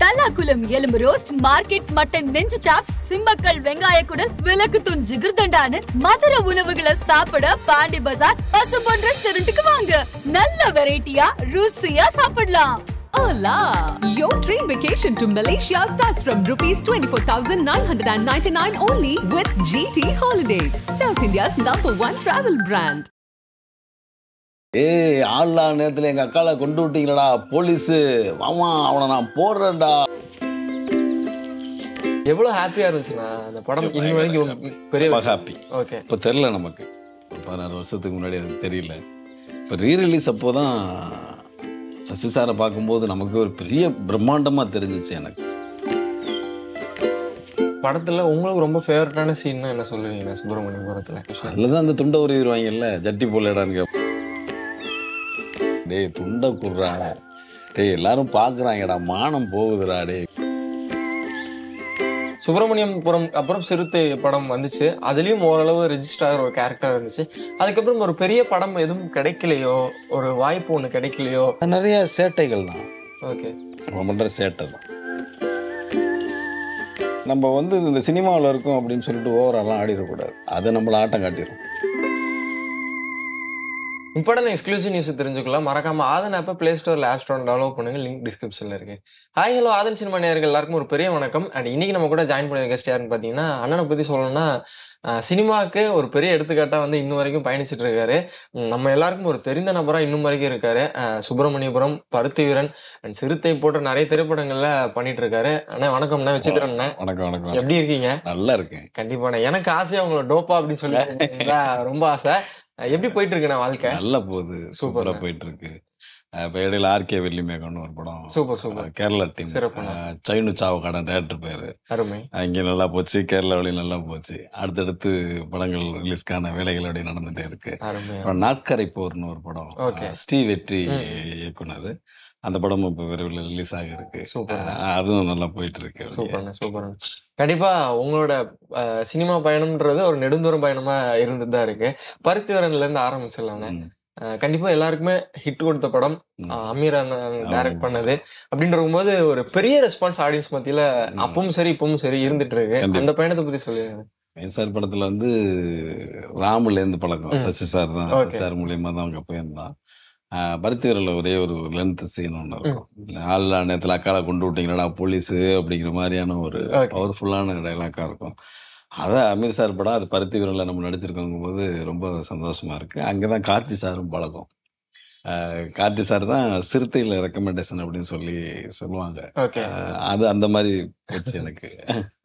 வெள்ளாக்குளம் எலும்பு roast, market mutton நெஞ்சு chops, Simmakkal வெங்காய குடல், விளக்குத்தூண் ஜிகிர்தண்டான்னு மதுர உணவுகளை சாப்பிட பாண்டி பஜார் பசும்பொன் ரெஸ்டாரண்ட்டுக்கு வாங்க. நல்ல வெரைட்டியா ருசியா சாப்பிடலாம். Hola! Your train vacation to Malaysia starts from rupees 24,999 only with GT Holidays, South India's #1 travel brand. ஆள்லா நேரத்தில் எங்கள் அக்காவை கொண்டு விட்டீங்களடா போலீஸு, மாமா அவனை நான் போடுறேன்டா. எவ்வளோ ஹாப்பியாக இருந்துச்சுண்ணா அந்த படம் இன்னும் வரைக்கும் பெரிய ஹாப்பி. ஓகே, இப்போ தெரில நமக்கு, ஒரு 16 வருஷத்துக்கு முன்னாடி அது தெரியல. இப்போ ரீரிலீஸ் அப்போ தான் சசி சாரை பார்க்கும்போது நமக்கு ஒரு பெரிய பிரம்மாண்டமாக தெரிஞ்சிச்சு எனக்கு. படத்தில் உங்களுக்கு ரொம்ப ஃபேவரட்டான சீன்னா என்ன சொல்லுவீங்க சுப்பிரமணியம் படத்தில்? அதில் தான் அந்த துண்டை உருவிடுவாங்கல்ல, ஜட்டி போலடான்னு. டேய் துண்டை குடுறா, டேய் எல்லாரும் பார்க்குறாங்கடா, மானம் போகுதுடா. டே சுப்பிரமணியபுரம் அப்புறம் சிறுத்தை படம் வந்துச்சு, அதுலேயும் ஓரளவு ரெஜிஸ்டர் ஆகிற ஒரு கேரக்டர் இருந்துச்சு. அதுக்கப்புறம் ஒரு பெரிய படம் எதுவும் கிடைக்கலையோ, ஒரு வாய்ப்பு ஒன்று கிடைக்கலையோ? நிறைய சேட்டைகள் தான். ஓகே, நம்ம பண்ணுற சேட்டை தான். நம்ம இந்த சினிமாவில் இருக்கோம் அப்படின்னு சொல்லிட்டு ஓவரெல்லாம் ஆடிடக்கூடாது, அதை நம்மளை ஆட்டம் காட்டிடும். இம்பார்ட்டன் எக்ஸ்க்ளூசிவ் நியூஸ் தெரிஞ்சுக்கலாம் மறக்காம ஆதன் ஆப்பை பிளே ஸ்டோரில் ஆப் ஸ்டோர் டவுன்லோட் பண்ணுங்க, லிங்க் டிஸ்கிரிப்ஷனில் இருக்கு. ஹாய் ஹலோ ஆதன் சினிமா நேயர்கள் எல்லாருக்கும் ஒரு பெரிய வணக்கம். அண்ட் இன்னைக்கு நம்ம கூட ஜாயின் பண்ணிருக்க கெஸ்ட் யாருன்னு பார்த்தீங்கன்னா, அண்ணனை பற்றி சொல்லணும்னா சினிமாவுக்கு ஒரு பெரிய எடுத்துக்காட்டாக இன்னும் வரைக்கும் பயணிச்சுட்டு இருக்காரு. நம்ம எல்லாருக்கும் ஒரு தெரிந்த நபராக இன்னும் வரைக்கும் இருக்காரு. சுப்பிரமணியபுரம், பருத்தி வீரன் அண்ட் சிறுத்தை போன்ற நிறைய திரைப்படங்கள்ல பண்ணிட்டு இருக்காரு. அண்ணா வணக்கம்ண்ணா, வச்சுக்கிறேன். வணக்கம் வணக்கம். எப்படி இருக்கீங்க? நல்லா இருக்கேன். கண்டிப்பாண்ணா, எனக்கு ஆசையா உங்களை டோப்பா அப்படின்னு சொல்லி ரொம்ப ஆசை. எப்படி போயிட்டு இருக்குண்ணா வாழ்க்கை? நல்லா போகுது, சூப்பரா போயிட்டு இருக்கு. இப்போ இடையில ஆர்கே வெள்ளிமேகன் ஒரு படம், super super, Kerala team, Sainu Chavakkadan director பேரு, அருமை. அங்கே நல்லா போச்சு, கேரளா வழி நல்லா போச்சு. அடுத்தடுத்து படங்கள் ரிலீஸ்க்கான வேலைகள் அப்படியே நடந்துட்டே இருக்கு. நாட்கரை போர்னு ஒரு படம், ஸ்ரீ வெற்றி இயக்குனர், அந்த படமும் இப்போ விரைவில் ரிலீஸ் ஆகிருக்கு. சூப்பர், அதுவும் நல்லா போயிட்டு இருக்கு. Super super. கண்டிப்பா உங்களோட சினிமா பயணம்ன்றது ஒரு நெடுந்தூரம் பயணமா இருந்துட்டு தான் இருக்கு. பருத்தி வீரன்ல இருந்து ஆரம்பிச்சிடலாங்க. கண்டிப்பா எல்லாருக்குமே ஹிட் கொடுத்த படம், அமீர் டைரக்ட் பண்ணது அப்படின்னு இருக்கும்போது ஒரு பெரிய ரெஸ்பான்ஸ் ஆடியன்ஸ் மத்தியில அப்பவும் சரி இப்பவும் சரி இருந்துட்டு இருக்கு. அந்த பயணத்தை பத்தி சொல்லுங்க. சார் படத்துல ராமுல இருந்து பழக்கம், சசி சார் தான், சசி சார் மூலியமா தான் அவங்க போயிருந்தான். பருத்தி வீரரில் ஒரே ஒரு லென்த் சீன் ஒன்று இருக்கும். ஆள்லா நேரத்தில் அக்காவை கொண்டு விட்டீங்களா போலீஸு அப்படிங்கிற மாதிரியான ஒரு பவர்ஃபுல்லான டைலாக்காக இருக்கும். அதை அமீர் சார் படம், அது பருத்தி வீரரில் நம்ம நடிச்சிருக்கோங்க போது ரொம்ப சந்தோஷமா இருக்கு. அங்கே தான் கார்த்தி சாரும் பழக்கம். கார்த்தி சார் தான் சிறுத்தையில் ரெக்கமெண்டேஷன் அப்படின்னு சொல்லுவாங்க. அது அந்த மாதிரி போச்சு எனக்கு.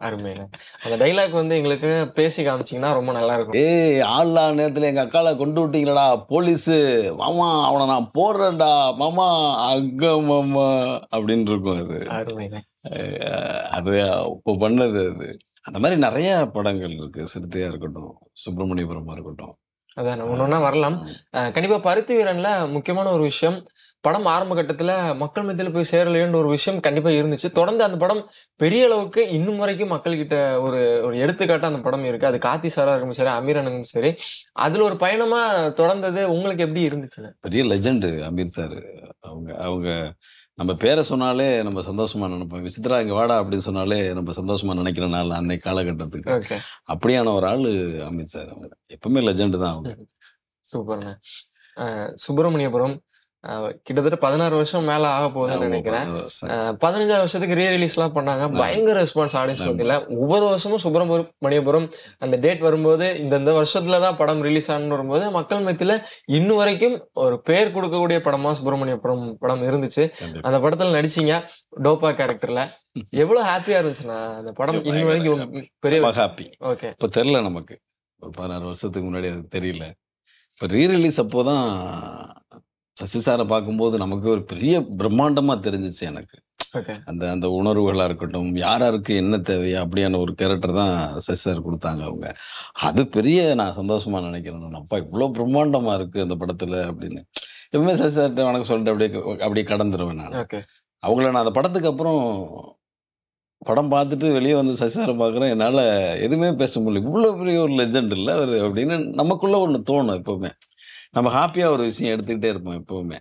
அருமையா அந்த டைலாக் எங்களுக்கு பேசி காமிச்சிங்கன்னா ரொம்ப நல்லா இருக்கும். ஆள்லா நேரத்தில் எங்கள் அக்காவை கொண்டு விட்டீங்களா போலீஸு, மாமா அவனை நான் போடுறேன்டா, மாமா அங்க மாமா அப்படின்னு இருக்கும். அது அருமையா, அது இப்போ பண்ணது. அது அந்த மாதிரி நிறைய படங்கள் இருக்கு, சிறுத்தையா இருக்கட்டும், சுப்பிரமணியபுரமா இருக்கட்டும். அதான் ஒன்னொன்னா வரலாம். கண்டிப்பா பருத்தி வீரன்ல முக்கியமான ஒரு விஷயம், படம் ஆரம்ப கட்டத்துல மக்கள் மத்தியில போய் சேரலையோன்ற ஒரு விஷயம் கண்டிப்பா இருந்துச்சு. தொடர்ந்து அந்த படம் பெரிய அளவுக்கு இன்னும் வரைக்கும் மக்கள் கிட்ட ஒரு ஒரு எடுத்துக்காட்டா அந்த படம் இருக்கு. அது கார்த்தி சாரா இருக்கும் சரி, அமீர் அண்ணனும் சரி, அதுல ஒரு பயணமா தொடர்ந்தது உங்களுக்கு எப்படி இருந்துச்சு? பெரிய லெஜண்ட் அமீர் சார். அவங்க நம்ம பேரை சொன்னாலே நம்ம சந்தோஷமா நினைப்போம். விசித்ரா இங்க வாடா அப்படின்னு சொன்னாலே நம்ம சந்தோஷமா நினைக்கிற நாள் அன்னைக்கு காலகட்டத்துக்கு. அப்படியான ஒரு ஆளு அமித் சார். அவங்க எப்பவுமே லெஜண்ட் தான் அவங்க. சூப்பர்ண்ணா. சுப்பிரமணியபுரம் கிட்டத்தட்ட 16 வருஷம் மேல ஆக போகுதுன்னு நினைக்கிறேன். 15 வருஷத்துக்கு ரீரிலீஸ் எல்லாம் பண்ணாங்க, பயங்கர ரெஸ்பான்ஸ் ஆடியன்ஸ் மத்தியில. ஒவ்வொரு வருஷமும் சுப்பிரமணியபுரம் அந்த டேட் வரும்போது, இந்த வருஷத்துலதான் படம் ரிலீஸ் ஆனு வரும்போது மக்கள் மத்தியில இன்னும் வரைக்கும் ஒரு பேர் கொடுக்கக்கூடிய படமா சுப்பிரமணியபுரம் படம் இருந்துச்சு. அந்த படத்துல நடிச்சீங்க டோப்பா கேரக்டர்ல. எவ்வளவு ஹாப்பியா இருந்துச்சுன்னா அந்த படம் இன்னும் வரைக்கும் பெரிய ஹாப்பி. ஓகே, இப்போ தெரியல நமக்கு, ஒரு 16 வருஷத்துக்கு முன்னாடி அது தெரியல. இப்போ ரீரிலீஸ் அப்போதான் சசி சாரை பார்க்கும்போது நமக்கு ஒரு பெரிய பிரம்மாண்டமா தெரிஞ்சிச்சு எனக்கு. அந்த அந்த உணர்வுகளா இருக்கட்டும், யாராருக்கு என்ன தேவையா அப்படியான ஒரு கேரக்டர் தான் சசி சார் கொடுத்தாங்க அவங்க. அது பெரிய நான் சந்தோஷமா நினைக்கிறேன். அப்பா இவ்வளோ பிரம்மாண்டமா இருக்கு அந்த படத்துல அப்படின்னு எப்பவுமே சசி சார்கிட்ட வணக்கம் சொல்லிட்டு அப்படியே கடந்துருவேன் நான். அவங்கள நான் அந்த படத்துக்கு அப்புறம் படம் பார்த்துட்டு வெளியே சசி சாரை பார்க்குறேன், என்னால் எதுவுமே பேச முடியல. இவ்வளோ பெரிய ஒரு லெஜண்ட் இல்லை அவர் அப்படின்னு நமக்குள்ள ஒன்று தோணும். எப்பவுமே நம்ம ஹாப்பியாக ஒரு விஷயம் எடுத்துக்கிட்டே இருப்போம் எப்பவுமே.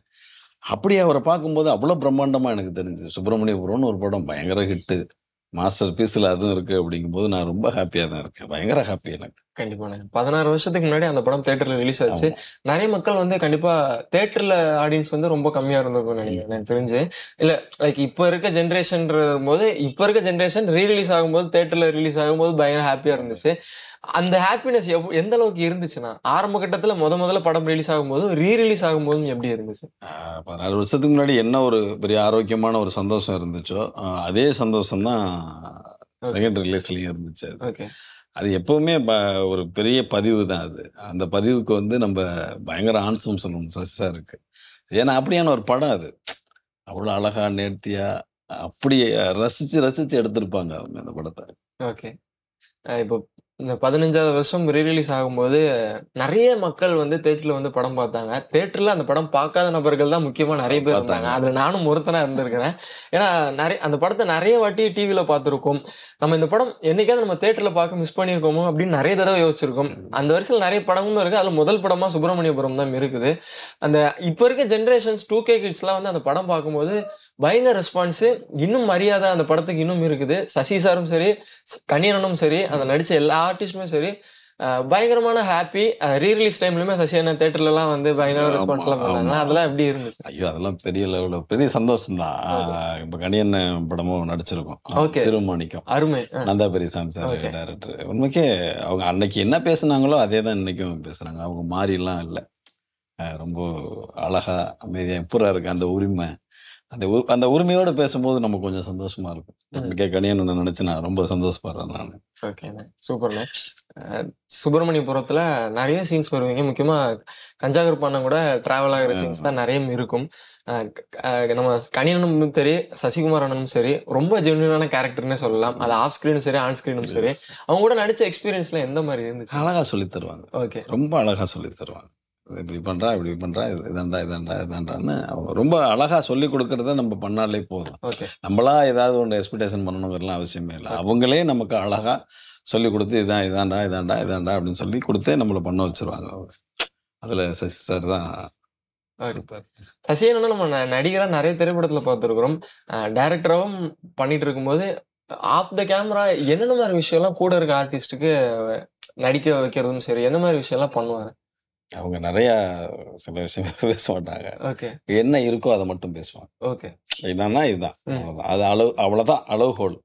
அப்படி அவரை பார்க்கும்போது அவ்வளோ பிரம்மாண்டமாக எனக்கு தெரிஞ்சு சுப்பிரமணியபுரம்னு ஒரு படம் பயங்கர ஹிட்டு, மாஸ்டர் பீஸில் அதுவும் இருக்குது அப்படிங்கும்போது நான் ரொம்ப ஹாப்பியாக தான் இருக்கேன். பயங்கர ஹாப்பி எனக்கு. கண்டிப்பாண்ணே. 16 வருஷத்துக்கு முன்னாடி அந்த படம் தியேட்டர்ல ரிலீஸ் ஆச்சு. ஆமா. நிறைய மக்கள் வந்து கண்டிப்பா தியேட்டர்ல ஆடியன்ஸ் வந்து ரொம்ப கம்மியா இருந்திருக்கும்னு நினைக்கிறேன் எனக்கு தெரிஞ்சு. இல்ல லைக் இப்ப இருக்க ஜென்ரேஷன்ற போது இப்ப இருக்க ஜென்ரேஷன் ரீ ரிலீஸ் ஆகும்போது தியேட்டர்ல ரிலீஸ் ஆகும்போது பயங்கர ஹாப்பியா இருந்துச்சு. அந்த ஹாப்பினஸ் எந்த அளவுக்கு இருந்துச்சுன்னா ஆரம்ப கட்டத்துல முதல்ல படம் ரிலீஸ் ஆகும்போது ரீ ரிலீஸ் ஆகும்போதும் எப்படி இருந்துச்சு? 16 வருஷத்துக்கு முன்னாடி என்ன ஒரு பெரிய ஆரோக்கியமான ஒரு சந்தோஷம் இருந்துச்சோ அதே சந்தோஷம் தான் செகண்ட் ரிலீஸ்லயும் இருந்துச்சு. அது ஓகே. அது எப்பவுமே ஒரு பெரிய பதிவு தான் அது. அந்த பதிவுக்கு வந்து நம்ம பயங்கர ஆன்சம் சொல்லணும் சசிசா இருக்கு. ஏன்னா அப்படியான ஒரு படம் அது. அவ்வளோ அழகா நேர்த்தியா அப்படி ரசிச்சு ரசிச்சு எடுத்திருப்பாங்க அவங்க அந்த படத்தை. ஓகே. இப்போ இந்த 15வது வருஷம் ரீ ரிலீஸ் ஆகும்போது நிறைய மக்கள் வந்து தியேட்டர்ல வந்து படம் பார்த்தாங்க. தியேட்டர்ல அந்த படம் பார்க்காத நபர்கள் தான் முக்கியமா நிறைய பேர் இருந்தாங்க. அதுல நானும் ஒருத்தனா இருந்திருக்கிறேன். ஏன்னா அந்த படத்தை நிறைய வாட்டி டிவில பார்த்திருக்கோம். நம்ம இந்த படம் என்னைக்காவது நம்ம தியேட்டர்ல பார்க்க மிஸ் பண்ணியிருக்கோமோ அப்படின்னு நிறைய தடவை யோசிச்சிருக்கோம். அந்த வருஷத்துல நிறைய படமும் இருக்கு. அதுல முதல் படமா சுப்பிரமணியபுரம் தான் இருக்குது. அந்த இப்ப இருக்க ஜென்ரேஷன்ஸ் 2K கிட்ஸ் எல்லாம் வந்து அந்த படம் பார்க்கும்போது பயங்கர ரெஸ்பான்ஸ், இன்னும் மரியாதை அந்த படத்துக்கு இன்னும் இருக்குது. சசி சாரும் சரி, கணியனும் சரி, அந்த நடிச்ச எல்லா ஆர்டிஸ்டுமே சரி பயங்கரமான ஹாப்பி. ரீ ரிலீஸ் டைம்லயுமே சசி அண்ணன் தியேட்டர்ல எல்லாம் வந்து பயங்கர ரெஸ்பான்ஸ் எல்லாம் பண்ணாங்க. அதெல்லாம் எப்படி இருந்துச்சு? ஐயோ அதெல்லாம் பெரிய லெவலில் பெரிய சந்தோஷம் தான். இப்போ கணியன் படமும் நடிச்சிருக்கோம். ஓகே. திருமாணிக்கம் அருமை. Nandha Periyasamy sir director. உண்மைக்கே அவங்க அன்னைக்கு என்ன பேசுனாங்களோ அதே தான் இன்னைக்கும் பேசுறாங்க. அவங்க மாறிலாம் இல்லை. ரொம்ப அழகா அமைதியா எப்பரா இருக்கு அந்த உரிமை. அந்த உரிமையோட பேசும்போது நமக்கு கொஞ்சம் சந்தோஷமா இருக்கும். இன்னைக்கே கணியன் நினைச்சு நான் ரொம்ப சந்தோஷப்படுறேன் நான். ஓகேண்ணே, சூப்பர்ண்ணே. சுப்பிரமணியபுரத்துல நிறைய சீன்ஸ் வருவீங்க. முக்கியமா கஞ்சாகருப்பான கூட டிராவல் ஆகிற சீன்ஸ் தான் நிறைய இருக்கும். நம்ம கணியனும் சரி, சசிகுமார் அண்ணனும் சரி ரொம்ப ஜென்யூனான கேரக்டர்னே சொல்லலாம். அது ஆஃப் ஸ்கிரீனும் சரி, ஆன் ஸ்கிரீனும் சரி. அவங்க கூட நடிச்ச எக்ஸ்பீரியன்ஸ்ல எந்த மாதிரி இருந்துச்சு? அழகா சொல்லி தருவாங்க. ஓகே. ரொம்ப அழகா சொல்லி தருவாங்க. இப்படி பண்றா இப்படி பண்றா இதாண்டான்னு அவங்க ரொம்ப அழகா சொல்லி கொடுக்கறத நம்ம பண்ணாலே போதும். ஓகே. நம்மளா ஏதாவது ஒன்று எக்ஸ்பெக்டேஷன் பண்ணணுங்கிறலாம் அவசியமே இல்லை. அவங்களே நமக்கு அழகா சொல்லி கொடுத்து இதாண்டா அப்படின்னு சொல்லி கொடுத்தே நம்மளை பண்ண வச்சிருவாங்க. அதுல சசி சார் தான் சூப்பர். சசி அண்ணா நம்ம நடிகரா நிறைய திரைப்படத்துல பார்த்துருக்கிறோம். டைரக்டராகவும் பண்ணிட்டு இருக்கும்போது ஆஃப் த கேமரா என்னென்ன மாதிரி விஷயம் எல்லாம் கூட இருக்க ஆர்டிஸ்டுக்கு நடிக்க வைக்கிறதும் சரி, எந்த மாதிரி விஷயம் எல்லாம் பண்ணுவாரு? அவங்க நிறைய சில விஷயம் பேச மாட்டாங்க. ஓகே. என்ன இருக்கோ அதை மட்டும் பேசுவாங்க. ஓகே. இதுதான் அவ்வளவுதான். அது அவ்வளவுதான் அளவுகோல்.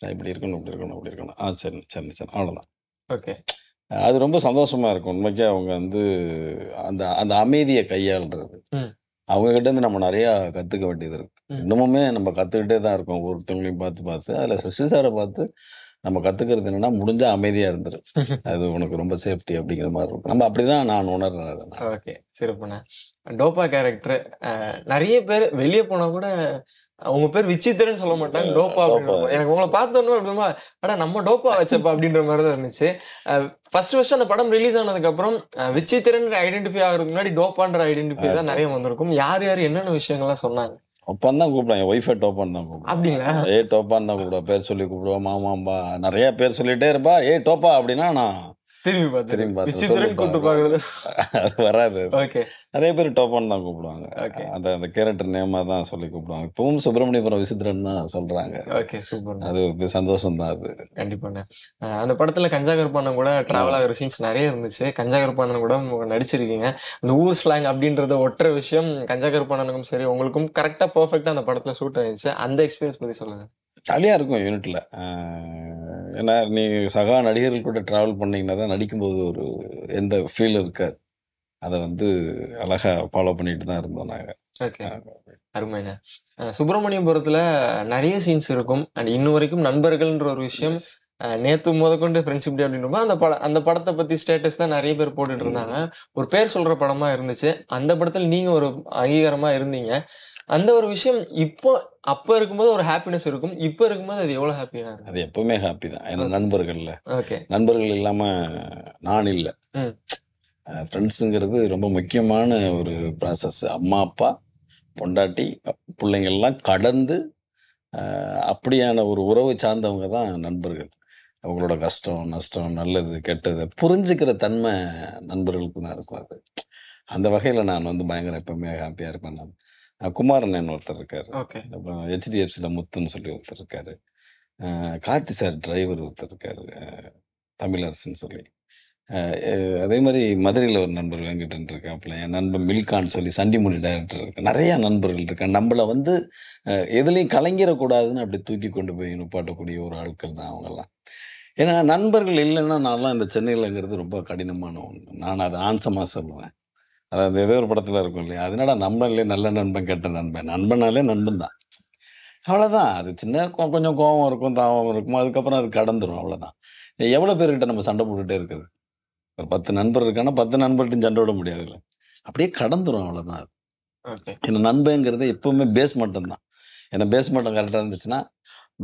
இப்படி இருக்கணும். சரி அவ்வளவுதான். ஓகே. அது ரொம்ப சந்தோஷமா இருக்கும். உண்மைக்கே அவங்க வந்து அந்த அந்த அமைதியை கையாளுறது. அவங்க கிட்ட இருந்து நம்ம நிறைய கத்துக்க வேண்டியது இருக்கு. இன்னமுமே நம்ம கத்துக்கிட்டே தான் இருக்கோம். ஒருத்தவங்களையும் பார்த்து அதுல சசி சாரை பார்த்து நம்ம கத்துக்கிறது என்னன்னா முடிஞ்சா அமைதியா இருந்துரு. அது உனக்கு ரொம்ப சேஃப்டி அப்படிங்கிற மாதிரி இருக்கும். நம்ம அப்படிதான் நான் உணர்றேன். ஓகே, சிறப்புண்ணே. டோப்பா கேரக்டர் நிறைய பேர் வெளியே போனா கூட உங்க பேர் விசித்திரன்னு சொல்ல மாட்டாங்க, டோப்பா அப்படின்னு. எனக்கு உங்களை பார்த்தோன்னு அப்படிமா அடா நம்ம டோப்பா வச்சப்பா அப்படின்ற மாதிரி தான் இருந்துச்சு. ஃபர்ஸ்ட் அந்த படம் ரிலீஸ் ஆனதுக்கு அப்புறம் விசித்திரன் ஐடென்டிஃபை ஆகிறதுக்கு முன்னாடி டோப்பான்ற ஐடென்டிஃபை தான் நிறைய வந்திருக்கும். யார் என்னென்ன விஷயங்கள்லாம் சொன்னாங்க? டோப்பான்னு தான் கூப்பிடுவாங்க. என் ஒய்ஃபை டோப்பான்னு தான் கூப்பிடுவாங்க. அப்படிங்களா? டோப்பான்னு தான் கூப்பிடுவா. பேர் சொல்லி கூப்பிடுவா. மாமாம்பா நிறைய பேர் சொல்லிட்டே இருப்பா. டோப்பா அப்படின்னா நான் திரும்பி பார்த்து வராது. நிறைய பேர் டோப்பான்னு தான் கூப்பிடுவாங்க. அந்த கேரக்டர் நேமா தான் சொல்லி கூப்பிடுவாங்க. இப்பவும் சுப்பிரமணியபுரம் விசித்திரன் தான் சொல்றாங்க. அது சந்தோஷம் தான். அது கண்டிப்பாண்ணே. அந்த படத்துல கஞ்சாகருப்பான கூட டிராவல் ஆகிற சீன்ஸ் நிறைய இருந்துச்சு. கஞ்சாகருப்பான கூட நடிச்சிருக்கீங்க. அந்த ஊர் ஸ்லாங் அப்படின்றத ஒட்டுற விஷயம் கஞ்சாகருப்பானுக்கும் சரி உங்களுக்கும் கரெக்டா பெர்ஃபெக்டா அந்த படத்துல சூட் ஆயிடுச்சு. அந்த எக்ஸ்பீரியன்ஸ் பத்தி சொல்லுங்க. ஜாலியாக இருக்கும் யூனிட்ல. ஏன்னா நீ சகா நடிகர்கள் கூட ட்ராவல் பண்ணிங்கன்னா தான் நடிக்கும்போது ஒரு எந்த ஃபீல் இருக்காது. அதை வந்து அழகா ஃபாலோ பண்ணிட்டு தான் இருந்தோம் நாங்கள். ஓகே, அருமைண்ணே. சுப்பிரமணியபுரத்துல நிறைய சீன்ஸ் இருக்கும். அண்ட் இன்னும் வரைக்கும் நண்பர்கள்ன்ற ஒரு விஷயம் நேத்து முதற்கொண்டு ஃப்ரெண்ட்ஷிப் டே அப்படின்றப்ப அந்த படத்தை பத்தி ஸ்டேட்டஸ் தான் நிறைய பேர் போட்டுட்டு இருந்தாங்க. ஒரு பேர் சொல்ற படமா இருந்துச்சு. அந்த படத்துல நீங்க ஒரு அங்கீகாரமா இருந்தீங்க. அந்த ஒரு விஷயம் அப்ப இருக்கும்போது ஒரு ஹாப்பினஸ் இருக்கும். இப்ப இருக்கும்போது அது எவ்வளவு ஹாப்பியா இருக்கு? அது எப்பவுமே ஹாப்பி தான். ஏன்னா நண்பர்கள்ல ஓகே, நண்பர்கள் இல்லாம நான் இல்லை. ஃப்ரெண்ட்ஸுங்கிறது ரொம்ப முக்கியமான ஒரு ப்ராசஸ். அம்மா அப்பா பொண்டாட்டி பிள்ளைங்கள்லாம் கடந்து அப்படியான ஒரு உறவை சார்ந்தவங்க தான் நண்பர்கள். அவங்களோட கஷ்டம் நஷ்டம் நல்லது கெட்டது புரிஞ்சுக்கிற தன்மை நண்பர்களுக்கு தான் இருக்கும். அந்த வகையில் நான் வந்து பயங்கர எப்பவுமே ஹாப்பியாக இருப்பேன் நான். குமாரன் ஒருத்தர் இருக்கார், ஓகே. அப்புறம் ஹெச்டிஎஃப்சியில் முத்துன்னு சொல்லி ஒருத்தர் இருக்கார், கார்த்தி சார் டிரைவர் ஒருத்தர் இருக்கார், தமிழரசுன்னு சொல்லி. அதே மாதிரி மதுரையில் ஒரு நண்பர் வெங்கடன் இருக்காப்புல, என் நண்பன் மில்கான்னு சொல்லி சண்டிமொழி டைரக்டர் இருக்கு. நிறையா நண்பர்கள் இருக்காங்க. நம்மளை வந்து எதுலேயும் கலங்கிடக்கூடாதுன்னு அப்படி தூக்கி கொண்டு போய் நிப்பாட்டக்கூடிய ஒரு ஆட்கள் தான் அவங்கெல்லாம். ஏன்னா நண்பர்கள் இல்லைன்னா நான்லாம் இந்த சென்னையிலங்கிறது ரொம்ப கடினமான ஒன்று. நான் அதை ஆன்சமாக சொல்லுவேன். அதாவது ஏதோ ஒரு படத்தில் இருக்கும் இல்லையா, அதனால நண்பன்லே நல்ல நண்பன் கெட்ட நண்பன், நண்பனாலே நண்பன் தான், அவ்வளோதான். அது சின்ன கொஞ்சம் கோபம் இருக்கும், தாபம் இருக்கும், அதுக்கப்புறம் அது கடந்துடும், அவ்வளோதான். எவ்வளோ பேர்கிட்ட நம்ம சண்டை போட்டுகிட்டே இருக்குது? ஒரு 10 நண்பர் இருக்கான்னா 10 நண்பர்கிட்டையும் சண்டை விட முடியாதுல்ல, அப்படியே கடந்துரும், அவ்வளோதான். ஓகே. ஏன்னா நண்பங்கிறது எப்பவுமே பேஸ் மட்டும் தான். ஏன்னா பேஸ் மட்டும் கரெக்டாக இருந்துச்சுன்னா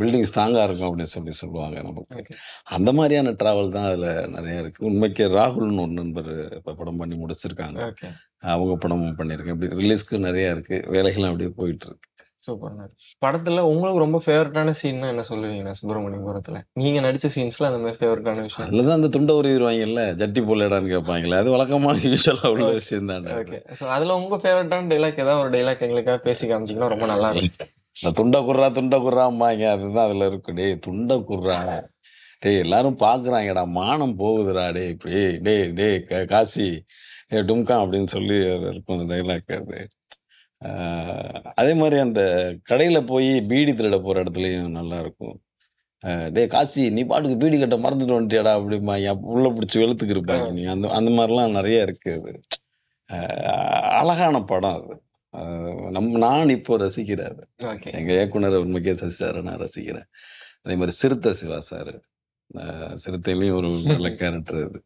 பில்டிங் ஸ்ட்ராங்காக இருக்கும் அப்படின்னு சொல்லுவாங்க நமக்கு. ஓகே. அந்த மாதிரியான ட்ராவல் தான் அதில் நிறைய இருக்குது. உண்மைக்கு ராகுல்னு ஒரு நண்பர் இப்போ படம் பண்ணி முடிச்சிருக்காங்க. ஓகே. அவங்க படமும் பண்ணியிருக்கேன். இப்படி ரிலீஸ்க்கு நிறையா இருக்குது, வேலைகள்லாம் அப்படியே போயிட்டு இருக்கு. சூப்பர்ண்ணா. படத்துல உங்களுக்கு ரொம்ப ஃபேவரட்டான சீன்னா என்ன சொல்லுவீங்கண்ணா? சுப்பிரமணியபுரத்துல நீங்க நடிச்ச சீன்ஸ்ல அந்த மாதிரி ஃபேவரட்டான விஷயம்? அதில் தான் அந்த துண்டை உருவிடுவாங்கல்ல, ஜட்டி போலடான்னு கேட்பாங்களே, அது வழக்கமாக யூஸ்வலாக உள்ள விஷயம் தானே. ஓகே. ஸோ அதுல உங்க ஃபேவரட்டான டைலாக் ஏதாவது ஒரு டைலாக் எங்களுக்காக பேசி காமிச்சிங்கன்னா ரொம்ப நல்லா இருக்கும். இந்த துண்டை குர்றாம்பாங்க, அதுதான் அதில் இருக்கும். டேய் துண்டை குர்றா, டேய் எல்லாரும் பார்க்குறாங்கடா, மானம் போகுதுடா, டே இப்படி டே டே காசி டும்கா அப்படின்னு சொல்லி அது இருக்கும் அந்த டைலாக். அது அதே மாதிரி அந்த கடையில் போய் பீடி திருட போகிற இடத்துலையும் நல்லா இருக்கும். டே காசி, நீ பாட்டுக்கு பீடி கட்ட மறந்துட்டு வந்துட்டியாடா அப்படிமா, உள்ள பிடிச்சி வெளுத்துக்கு இருப்பாங்க நீ. அந்த அந்த மாதிரிலாம் நிறைய இருக்கு. அது அழகான படம். அது நான் இப்போ ரசிக்கிறேன். அது ஓகே. எங்கள் இயக்குனர் உண்மைக்கே சசி சாரை நான் ரசிக்கிறேன். அதே மாதிரி சிறுத்தை சிவா சார், சிறுத்தையிலையும் ஒரு நல்ல கேரக்டர். அது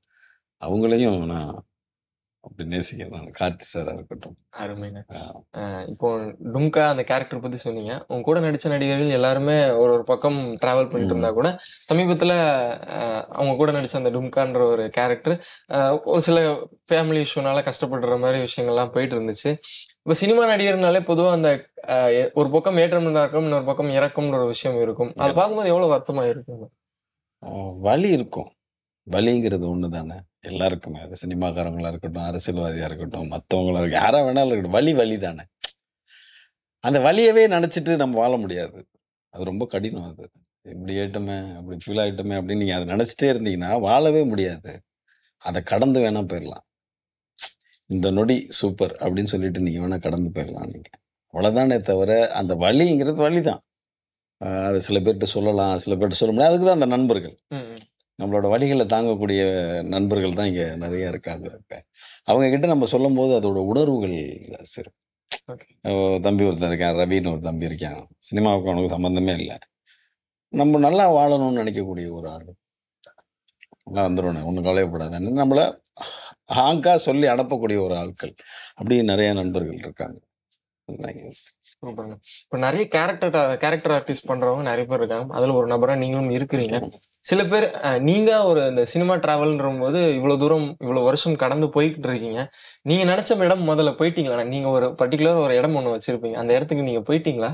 அவங்களையும் நான் அப்படி நேசிக்கிறேன் நான். கார்த்தி சாரா இருக்கட்டும். அருமைண்ணா. இப்போ டும்கா அந்த கேரக்டர் பத்தி சொன்னீங்க. உங்க கூட நடிச்ச நடிகர்கள் எல்லாருமே ஒரு ஒரு பக்கம் டிராவல் பண்ணிட்டு இருந்தா கூட சமீபத்துல அவங்க கூட நடிச்ச அந்த டும்கான்ற ஒரு கேரக்டர் ஒரு சில ஃபேமிலி இஷ்யூனால கஷ்டப்படுற மாதிரி விஷயங்கள்லாம் போயிட்டு இருந்துச்சு. இப்போ சினிமா நடிகர்னாலே பொதுவா அந்த ஒரு பக்கம் ஏற்றம் இருந்தா இருக்கும், இன்னொரு பக்கம் இறக்கம்ன்ற ஒரு விஷயம் இருக்கும். அதை பார்க்கும்போது எவ்வளவு வருத்தமா இருக்கும்? வலி இருக்கும். வலிங்கிறது ஒன்று தானே எல்லாருக்குமே. அது சினிமாக்காரங்களா இருக்கட்டும், அரசியல்வாதியா இருக்கட்டும், மற்றவங்களா இருக்கட்டும், யாரா வேணாலும் இருக்கட்டும், வலி தானே. அந்த வலியவே நினச்சிட்டு நம்ம வாழ முடியாது. அது ரொம்ப கடினம். அது இப்படி ஏட்டமே, அப்படி ஃபீல் ஆகிட்டோமே அப்படின்னு நீங்கள் அதை நினச்சிட்டே இருந்தீங்கன்னா வாழவே முடியாது. அதை கடந்து வேணா போயிடலாம். இந்த நொடி சூப்பர் அப்படின்னு சொல்லிட்டு நீங்கள் வேணா கடந்து போயிடலாம். நீங்கள் அவ்வளோதானே தவிர அந்த வலிங்கிறது வலி தான். அது சில பேர்கிட்ட சொல்லலாம், சில பேர்கிட்ட சொல்ல முடியாது. அதுக்கு தான் அந்த நண்பர்கள், நம்மளோட வலிகளை தாங்கக்கூடிய நண்பர்கள் தான் இங்கே நிறைய இருக்காங்க. அவங்க கிட்ட நம்ம சொல்லும் போது அதோட உணர்வுகள் சரி. தம்பி ஒருத்தன் இருக்கான், ரவின்னு ஒரு தம்பி இருக்கான், சினிமாவுக்கு அவனுக்கு சம்மந்தமே இல்லை, நம்ம நல்லா வாழணும்னு நினைக்கக்கூடிய ஒரு ஆள். நல்லா வந்துடும், ஒன்றும் கவலைப்படாதுன்னு நம்மளை ஹாங்கா சொல்லி அனுப்பக்கூடிய ஒரு ஆட்கள். அப்படி நிறைய நண்பர்கள் இருக்காங்க. இப்போ நிறைய கேரக்டர் ஆர்டிஸ்ட் பண்றவங்க நிறைய பேர் இருக்காங்க. அதுல ஒரு நபரா நீங்களும் இருக்கிறீங்க. சில பேர் நீங்க ஒரு இந்த சினிமா டிராவல்ன்ற போது இவ்வளவு தூரம் இவ்வளவு வருஷம் கடந்து போய்கிட்டு இருக்கீங்க. நீங்க நினைச்ச இடம் முதல்ல போயிட்டீங்களா? நீங்க ஒரு பர்டிகுலர் ஒரு இடம் ஒண்ணு வச்சிருப்பீங்க, அந்த இடத்துக்கு நீங்க போயிட்டீங்களா?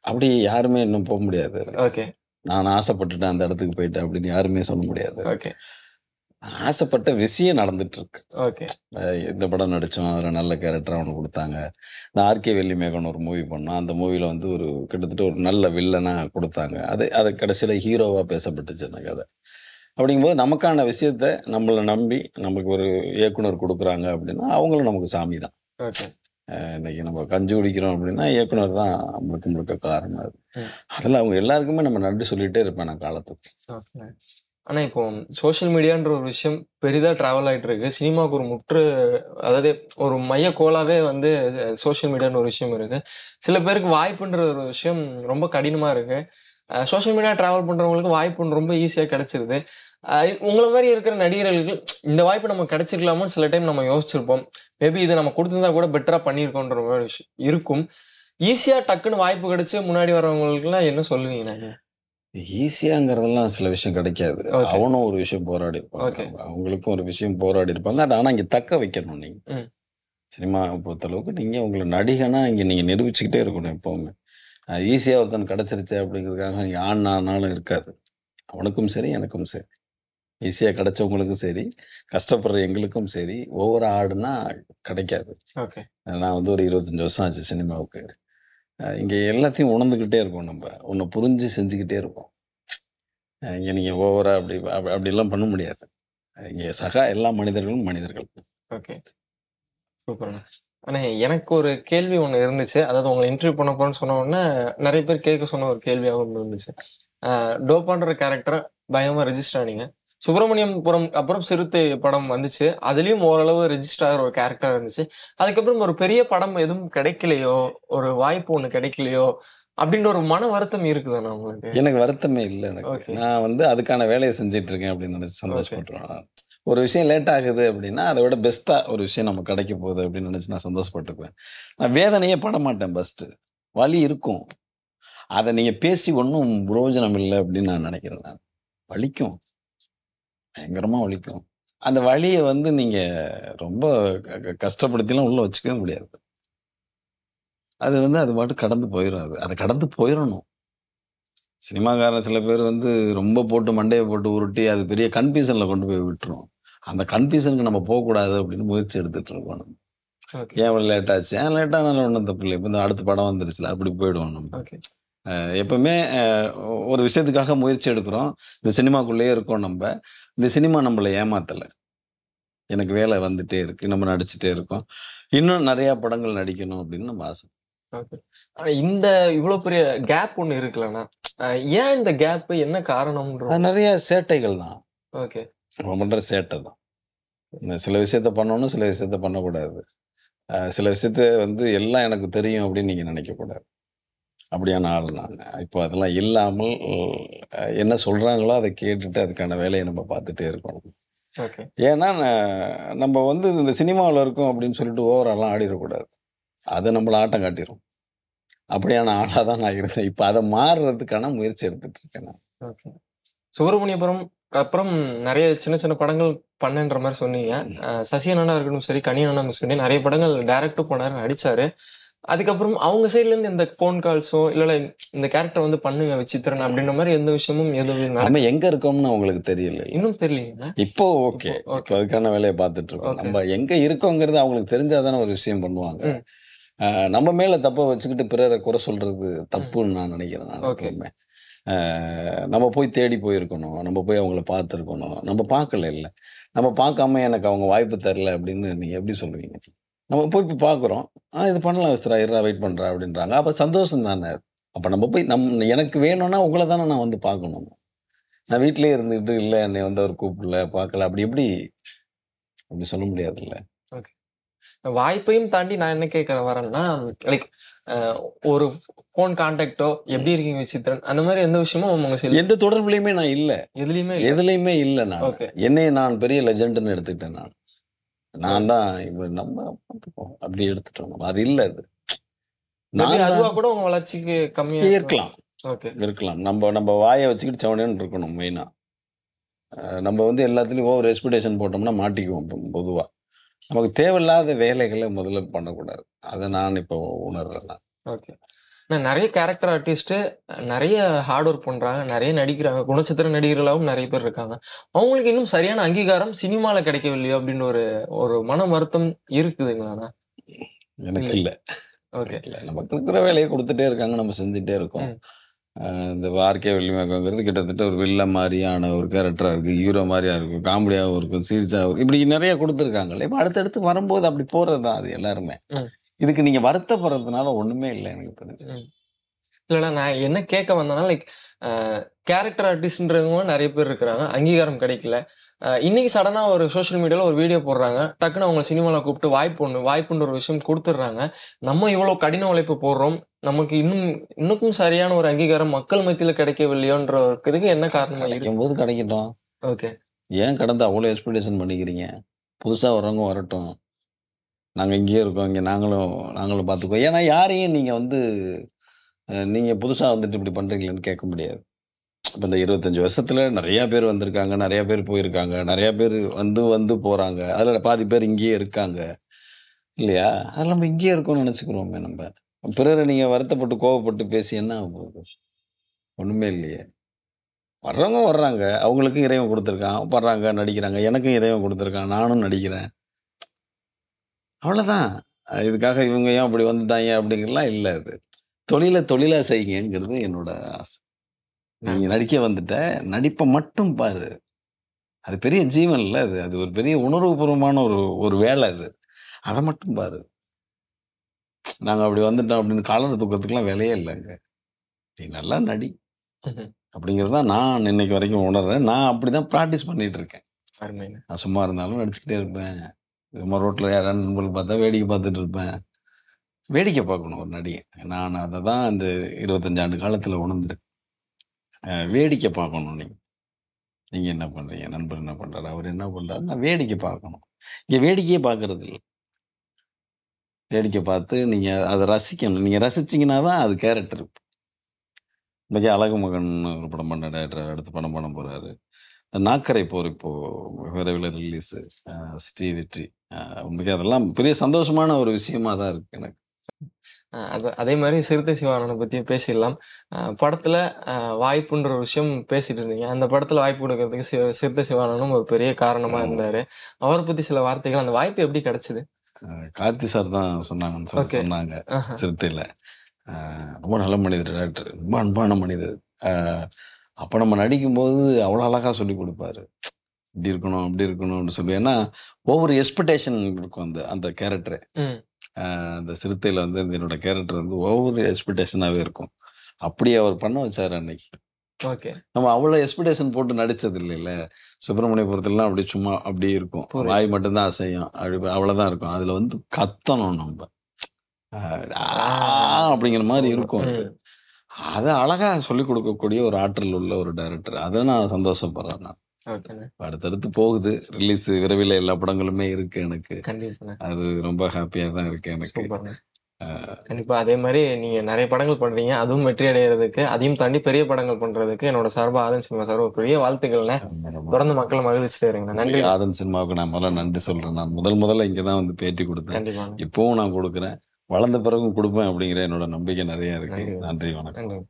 அப்படி யாருமே இன்னும் போக முடியாது. ஓகே. நான் ஆசைப்பட்டுட்டேன் அந்த இடத்துக்கு போயிட்டேன் அப்படின்னு யாருமே சொல்ல முடியாது. ஓகே. ஆசைப்பட்ட விஷயம் நடந்துட்டு இருக்கு. ஓகே. இந்த படம் நடிச்சோம், அதில் நல்ல கேரக்டர் அவனு கொடுத்தாங்க. இந்த ஆர்கே வெள்ளிமேகன் ஒரு மூவி பண்ணோம், அந்த மூவியில் வந்து ஒரு கிட்டத்தட்ட ஒரு நல்ல வில்லனா கொடுத்தாங்க. அது கடைசியில் ஹீரோவாக பேசப்பட்டுச்சு அந்த கதை. அப்படிங்கும்போது நமக்கான விஷயத்த நம்மளை நம்பி நமக்கு ஒரு இயக்குனர் கொடுக்குறாங்க அப்படின்னா அவங்களும் நமக்கு சாமி தான். ஓகே. இன்னைக்கு நம்ம கஞ்சி குடிக்கிறோம் அப்படின்னா இயக்குனர் தான் முழுக்க காரணம். அது அதில் அவங்க எல்லாருக்குமே நம்ம நன்றி சொல்லிகிட்டே இருப்பேன் நான் காலத்துக்கு. ஆனா இப்போ சோசியல் மீடியான்ற ஒரு விஷயம் பெரிதா டிராவல் ஆயிட்டு இருக்கு. சினிமாவுக்கு ஒரு அதாவது ஒரு மைய கோலாவே வந்து சோசியல் மீடியான்னு ஒரு விஷயம் இருக்கு. சில பேருக்கு வாய்ப்புன்ற ஒரு விஷயம் ரொம்ப கடினமா இருக்கு. சோசியல் மீடியா டிராவல் பண்றவங்களுக்கு வாய்ப்பு ரொம்ப ஈஸியா கிடைச்சிருது. உங்களை மாதிரி இருக்கிற நடிகர்களுக்கு இந்த வாய்ப்பு நம்ம கிடைச்சிருக்கலாமோ சில டைம் நம்ம யோசிச்சிருப்போம். மேபி இதை நம்ம கொடுத்திருந்தா கூட பெட்டரா பண்ணியிருக்கோன்ற மாதிரி விஷயம் இருக்கும். ஈஸியா டக்குன்னு வாய்ப்பு கிடைச்சு முன்னாடி வரவங்களுக்கு எல்லாம் என்ன சொல்லுவீங்க? நாங்க ஈஸியாங்கிறதெல்லாம் சில விஷயம் கிடைக்காது. அவனும் ஒரு விஷயம் போராடி இருப்பாங்க, அவங்களுக்கும் ஒரு விஷயம் போராடி இருப்பாங்க. அது ஆனால் இங்கே தக்க வைக்கணும். நீங்கள் சினிமா பொறுத்தளவுக்கு நீங்கள் உங்களை நடிகனா இங்கே நீங்கள் நிரூபிச்சுக்கிட்டே இருக்கணும் எப்போவுமே. ஈஸியாக ஒருத்தன் கிடச்சிருச்சு அப்படிங்கிறதுக்காக நீங்கள் ஆனாலும் இருக்காது. அவனுக்கும் சரி எனக்கும் சரி. ஈஸியாக கிடைச்சவங்களுக்கும் சரி, கஷ்டப்படுற எங்களுக்கும் சரி, ஒவ்வொரு ஆடுனா கிடைக்காது. ஓகே. நான் வந்து ஒரு 25 வருஷம் ஆச்சு சினிமாவுக்கு. இங்கே எல்லாத்தையும் உணர்ந்துக்கிட்டே இருக்கோம் நம்ம. ஒண்ணு புரிஞ்சு செஞ்சுக்கிட்டே இருப்போம். இங்கே நீங்கள் ஓவரா அப்படிலாம் பண்ண முடியாது. இங்கே எல்லா மனிதர்களும் மனிதர்கள். ஓகே. சூப்பர்ண்ணா. ஆனா எனக்கு ஒரு கேள்வி ஒண்ணு இருந்துச்சு. அதாவது உங்கள இன்டர்வியூ பண்ண போறேன்னு சொன்ன உடனே நெறைய பேர் கேட்க சொன்ன ஒரு கேள்வியாவும் ஒண்ணு இருந்துச்சு. டோப்பான்ற கேரக்டர பயங்கரமா ரெஜிஸ்டர் ஆனீங்க. சுப்பிரமணியபுரம் அப்புறம் சிறுத்தை படம் வந்துச்சு. அதுலயும் ஓரளவு ரெஜிஸ்டர் ஆகுற ஒரு கேரக்டரா இருந்துச்சு. அதுக்கப்புறம் ஒரு பெரிய படம் எதுவும் கிடைக்கலையோ, ஒரு வாய்ப்பு ஒண்ணு கிடைக்கலையோ அப்படின்ற ஒரு மன வருத்தம் இருக்குதாண்ணா உங்களுக்கு? எனக்கு வருத்தமே இல்ல எனக்கு. ஓகே. நான் வந்து அதுக்கான வேலைய செஞ்சுட்டு இருக்கேன் அப்படின்னு நினைச்சு ஓகே. சந்தோஷப்பட்டுருவேன் நான். ஒரு விஷயம் லேட் ஆகுது அப்படின்னா, அத விட பெஸ்ட்டா ஒரு விஷயம் நமக்கு கிடைக்க போகுது அப்படின்னு நினைச்சு நான் சந்தோஷப்பட்டுக்குவேன். நான் வேதனையே பட மாட்டேன் ஃபர்ஸ்ட்டு. வலி இருக்கும். அத நீங்க பேசி ஒண்ணும் பிரயோஜனம் இல்ல அப்படின்னு நான் நினைக்கிறேன் நான். வலிக்கும். பயங்கரமா வலிக்கும். அந்த வலிய வந்து நீங்க ரொம்ப கஷ்டப்படுத்திலாம் உள்ள வச்சுக்கவே முடியாது. அது வந்து அது பாட்டுக்கு கடந்து போயிரும் அது. அத கடந்து போயிரணும். சினிமாக்காரன் சில பேர் வந்து ரொம்ப போட்டு மண்டைய போட்டு உருட்டி, அது பெரிய கன்ஃப்யூஷன்ல கொண்டு போய் விட்டுரும். அந்த கன்ஃப்யூஷனுக்கு நம்ம போக்கூடாது அப்படின்னு முயற்சி எடுத்துட்டு இருக்கோம் நம்ம. ஓகே. ஏன் இவ்வளோ லேட் ஆச்சு? லேட் ஆனாலும் ஒண்ணும் தப்பு இல்ல. இப்ப இந்த அடுத்த படம் வந்துருச்சுல, அப்படி போயிடுவோம் நம்ம. ஓகே. எப்பவுமே ஒரு விஷயத்துக்காக முயற்சி எடுக்கிறோம். இந்த சினிமாக்குள்ளேயே இருக்கோம் நம்ப. இந்த சினிமா நம்மள ஏமாத்தல. எனக்கு வேலை வந்துட்டே இருக்கு. நம்ம நடிச்சுட்டே இருக்கோம். இன்னும் நெறைய படங்கள் நடிக்கணும் அப்படின்னு நம்ம ஆசை. ஓகே. ஆனா இந்த இவ்ளோ பெரிய கேப் ஒண்ணு இருக்குல்லண்ணா. ஏன் இந்த கேப்? என்ன காரணம்ன்ற? அது நெறைய சேட்டைகள் தான். ஓகே. நம்ம பண்ற சேட்டை தான். சில விஷயத்த பண்ணணும், சில விஷயத்த பண்ணக்கூடாது. சில விஷயத்த வந்து எல்லாம் எனக்கு தெரியும் அப்படின்னு நீங்க நினைக்கக்கூடாது. அப்படியான ஆள் நானு. இப்போ அதெல்லாம் இல்லாமல் என்ன சொல்றாங்களோ அத கேட்டுட்டு அதுக்கான வேலைய நம்ம பார்த்துட்டே இருக்கணும். ஓகே. ஏன்னா, நம்ம வந்து இந்த சினிமாவுல இருக்கோம் அப்படின்னு சொல்லிட்டு ஓவராலாம் ஆடிறக்கூடாது. அது நம்மள ஆட்டம் காட்டிரும். அப்படியான ஆளா தான் நான் இருக்கேன். இப்ப அத மாறுறதுக்கான முயற்சி எடுத்துட்டு இருக்கேன் நான். ஓகே. சுப்பிரமணியபுரம் அப்புறம் நெறைய சின்ன சின்ன படங்கள் பண்ணேன்ற மாரி சொன்னீங்க. சசி அண்ணனா இருக்கட்டும் சரி, கனி அண்ணா சரி நெறைய படங்கள் டைரக்டும் பண்ணாரு, நடிச்சாரு. அதுக்கப்புறம் அவங்க சைடுல இருந்து எந்த ஃபோன் கால்ஸோ இல்ல இந்த கேரக்டர் வந்து பண்ணுங்க விசித்திரன் அப்படின்ற மாரி எந்த விஷயமும் எதுவும் நம்ம எங்க இருக்கோம்னு உங்களுக்கு தெரியல. இன்னும் தெரியலீங்கண்ணா. இப்போ ஓகே. இப்போ இப்போ அதுக்கான வேலைய பார்த்துட்டு இருக்கோம். ஓகே. நம்ம எங்க இருக்கோங்கிறது அவங்களுக்கு தெரிஞ்சா தானே ஒரு விஷயம் பண்ணுவாங்க. ம். நம்ம மேல தப்ப வச்சுக்கிட்டு பிறரை குறை சொல்றது தப்புன்னு நான் நினைக்கிறேன் நான் ஓகே. எப்பவுமே. நம்ம போய் தேடி போயிருக்கணும். நம்ம போய் அவங்கள பார்த்துருக்கணும். நம்ம பார்க்கல இல்ல. நம்ம பார்க்காம எனக்கு அவங்க வாய்ப்பு தரல அப்படின்னு நீங்க எப்படி சொல்லுவீங்க? நம்ம போய் இப்ப பார்க்குறோம். இது பண்ணலாம் விஸ்தரா, இருடா வெயிட் பண்றா அப்படின்றாங்க. அப்ப சந்தோஷம் தானே. அப்ப நம்ம போய் எனக்கு வேணும்னா உங்கள தானே நான் வந்து பார்க்கணும். நான் வீட்லயே இருந்துகிட்டு இல்ல என்னைய வந்து அவர் கூப்பிடல, பார்க்கல அப்படி அப்படி சொல்ல முடியாதுல்ல. ஓகே. வாய்ப்பையும் தாண்டி நான் என்ன கேட்க வரேன்னா, லைக் ஒரு ஃபோன் கான்டாக்ட்டோ எப்படி இருக்கீங்க விசித்திரன் அந்த மாரி எந்த விஷயமும் உங்க சைடுல எந்த தொடர்புலயுமே நான் இல்ல. எதுலயுமே எதுலயுமே இல்ல நான். ஓகே. என்னைய நான் பெரிய லெஜெண்ட்ன்னு எடுத்துக்கிட்டேன் நான். நான் தான் நம்ம பார்த்துப்போம். அப்படி எடுத்துட்டோம். அது இல்ல அது. மேபி நான் அதுவா தான் கூட உங்க வளர்ச்சிக்கு கம்மியா இருக்கலாம். ஓகே. இருக்கலாம். நம்ம வாய வச்சுக்கிட்டு சவனேன்னு இருக்கணும் மெயினா. நம்ம வந்து எல்லாத்துலயும் ஓவர் எக்ஸ்பெக்டேஷன் போட்டோம்னா மாட்டிக்குவோம் பொதுவா. நமக்கு தேவையில்லாத வேலைகள முதல்ல பண்ணக்கூடாது. அத நான் இப்போ உணர்றேன் நான். ஓகே. நெறைய கேரக்டர் ஆர்டிஸ்ட் நெறைய ஹார்ட் ஒர்க் பண்றாங்க. நெறைய நடிக்கிறாங்க. குணச்சித்திர நடிகர்களாவும் நெறைய பேர் இருக்காங்க. அவங்களுக்கு இன்னும் சரியான அங்கீகாரம் சினிமால கிடைக்கவில்லையோ அப்படின்னு ஒரு மன வருத்தம் இருக்குதுங்களாண்ணா? எனக்கு இல்ல. ஓகே. இல்ல. நமக்கு இருக்கிற வேலைய குடுத்துட்டே இருக்காங்க. நம்ம செஞ்சுட்டே இருக்கோம். இந்த ஆர்கே வெள்ளிமேகங்கிறது கிட்டத்தட்ட ஒரு வில்லன் மாரியான ஒரு கேரக்டரா இருக்கு. ஹீரோ மாரியா இருக்கும். காமெடியாவும் இருக்கும். சீரியஸாவும் இருக்கும். இப்படி நெறைய குடுத்துருக்காங்கல்ல. இப்ப அடுத்தடுத்து வரும்போது அப்படி போறது தான் அது எல்லாருமே. இதுக்கு நீங்க வருத்தப்படுறதுனால ஒண்ணுமே இல்ல எனக்கு தெரிஞ்சு. இல்லண்ணா நான் என்ன கேட்க வந்தேன்னா, லைக் கேரக்டர் ஆர்டிஸ்ட்ன்றவங்க நெறைய பேர் இருக்கிறாங்க. அங்கீகாரம் கிடைக்கல. இன்னைக்கு சடனா ஒரு சோசியல் மீடியால ஒரு வீடியோ போடுறாங்க. டக்குனு அவங்கள சினிமால கூப்பிட்டு வாய்ப்புன்ற ஒரு விஷயம் குடுத்துடுறாங்க. நம்ம இவ்வளோ கடின உழைப்பு போடுறோம். நமக்கு இன்னுக்கும் சரியான ஒரு அங்கீகாரம் மக்கள் மத்தியில கிடைக்கவில்லையோன்ற இதுக்கு என்ன காரணமா இருக்கு? கிடைக்கும்போது கிடைக்கட்டும். ஓகே. ஏன் கடந்து அவ்வளோ எக்ஸ்பெக்டேஷன் பண்ணிக்கிறீங்க? புதுசா வர்றவங்க வரட்டும். நாங்க இங்கேயே இருக்கோம். இங்க நாங்களும் பார்த்துக்குவோம். ஏன்னா யாரையும் நீங்க வந்து நீங்க புதுசா வந்துட்டு இப்படி பண்றீங்களேன்னு கேட்க முடியாது. இப்ப இந்த 25 வருஷத்துல நெறைய பேர் வந்திருக்காங்க. நெறைய பேர் போயிருக்காங்க. நெறைய பேர் வந்து போறாங்க. அதுல பாதி பேர் இங்கேயே இருக்காங்க. இல்லையா? அதுல நம்ம இங்கேயே இருக்கோம்னு நெனச்சுக்கிறோமே நம்ப. பிறரை நீங்க வருத்தப்பட்டு, கோவப்பட்டு பேசி என்ன ஆக போகுது? ஒண்ணுமே இல்லையே! வர்றவங்க வர்றாங்க. அவங்களுக்கும் இறைவன் குடுத்துருக்கான். வர்றாங்க, நடிக்கிறாங்க. எனக்கும் இறைவன் குடுத்துருக்கான். நானும் நடிக்கிறேன். அவ்வளோதான். இதுக்காக இவங்க ஏன் அப்படி வந்துட்டாய்ங்க அப்படிங்கிறலாம் இல்ல இது. தொழில தொழிலா செய்யுங்கங்கிறது என்னோட ஆசை. நீ நடிக்க வந்துட்ட, நடிப்ப மட்டும் பாரு. அது பெரிய ஜீவன் இல்ல அது. அது ஒரு பெரிய உணர்வுபூர்வமான ஒரு ஒரு வேலை அது. அத மட்டும் பாரு. நாங்க அப்படி வந்துட்டோம் அப்படின்னு காலர் தூக்கத்துக்குலாம் வேலையே இல்லங்க. நீ நல்லா நடி. ம்ஹ்ம். அப்படிங்கிறது தான் நான் இன்னைக்கு வரைக்கும் உணர்றேன். நான் அப்படிதான் பிராக்டிஸ் பண்ணிட்டு இருக்கேன். அருமைங்க. நான் சும்மா இருந்தாலும் நடிச்சுக்கிட்டே இருப்பேன். சும்மா ரோட்ல யாராவது நண்பர்கள் பார்த்தா வேடிக்கை பார்த்துட்டு இருப்பேன். வேடிக்கை பார்க்கணும் ஒரு நடிகன். நான் அத தான் இந்த 25 ஆண்டு காலத்துல உணர்ந்துருக்கேன். வேடிக்கை பார்க்கணும் நீங்க. நீங்க என்ன பண்றீங்க? நண்பர் என்ன பண்றாரு? அவர் என்ன பண்றாரு? நான் வேடிக்கை பார்க்கணும். இங்க வேடிக்கையே பார்க்கறது இல்ல. வேடிக்கை பார்த்து நீங்க அத ரசிக்கணும். நீங்க ரசிச்சீங்கன்னா தான் அது கேரக்டர். இன்னைக்கு அழகு மகன் ஒரு படம் பண்ண டைரக்டர் அடுத்த படம் பண்ண போறாரு. இந்த நாக்கரை போர் இப்போ விரைவில் ரிலீஸ். ஸ்ரீ வெற்றி. உண்மைக்கு அதெல்லாம் பெரிய சந்தோஷமான ஒரு விஷயமா தான் இருக்கு எனக்கு. அதே மாதிரி சிறுத்தை சிவானனை பத்தியும் பேசிடலாம். படத்துல வாய்ப்புன்ற ஒரு விஷயம் பேசிட்டு இருந்தீங்க. அந்த படத்துல வாய்ப்பு கொடுக்கறதுக்கு சிறுத்தை சிவானனும் ஒரு பெரிய காரணமா இருந்தாரு. அவரை பத்தி சில வார்த்தைகள், அந்த வாய்ப்பு எப்படி கிடைச்சது? கார்த்தி சார் தான் சொன்னாங்கன்னு சொன்னாங்க சிறுத்தையில. ரொம்ப நல்ல மனிதர் டைரக்டர். ரொம்ப அன்பான மனிதர். அப்போ நம்ம நடிக்கும்போது அவ்வளோ அழகா சொல்லி கொடுப்பாரு. இப்படி இருக்கணும் அப்படி இருக்கணும் அப்படின்னு சொல்லி. ஏன்னா ஒவ்வொரு எக்ஸ்பெக்டேஷன் இருக்கும் அந்த அந்த கேரக்டரு. அந்த சிறுத்தையில் வந்து என்னோட கேரக்டர் வந்து ஒவ்வொரு எக்ஸ்பெக்டேஷனாகவே இருக்கும். அப்படி அவர் பண்ண வச்சார் அன்னைக்கு. ஓகே. நம்ம அவ்வளோ எக்ஸ்பெக்டேஷன் போட்டு நடிச்சது இல்லைல்ல. சுப்பிரமணியபுரத்துலலாம் அப்படி சும்மா அப்படி இருக்கும். வாய் மட்டும்தான் அசையும். அப்படி அவ்வளோதான் இருக்கும். அதில் வந்து கத்தணும் நம்ம. அப்படிங்கிற மாதிரி இருக்கும். அதை அழகா சொல்லிக் கொடுக்கக்கூடிய ஒரு ஆற்றல் உள்ள ஒரு டைரக்டர். அதை நான் சந்தோஷப்படுறேன். நான் அடுத்தடுத்து போகுது ரிலீஸ். விரைவில் எல்லா படங்களுமே இருக்கு எனக்கு. அது ரொம்ப ஹாப்பியா தான் இருக்கு எனக்கு. கண்டிப்பா. அதே மாதிரி நீங்க நிறைய படங்கள் பண்றீங்க. அதுவும் வெற்றி அடைகிறதுக்கு, அதையும் தாண்டி பெரிய படங்கள் பண்றதுக்கு என்னோட சார்பா ஆதன் சினிமா சார் ஒரு பெரிய வாழ்த்துக்கள்னே. தொடர்ந்து மக்கள் மகிழ்ச்சிட்டே இருங்க. நன்றி. ஆதன் சினிமாவுக்கு நான் முதல்ல நன்றி சொல்றேன். நான் முதல்ல இங்கதான் வந்து பேட்டி கொடுத்தேன். இப்பவும் நான் கொடுக்குறேன். வளர்ந்த பிறகும் கொடுப்பேன் அப்படிங்கிற என்னோட நம்பிக்கை நிறைய இருக்கு. நன்றி, வணக்கம்.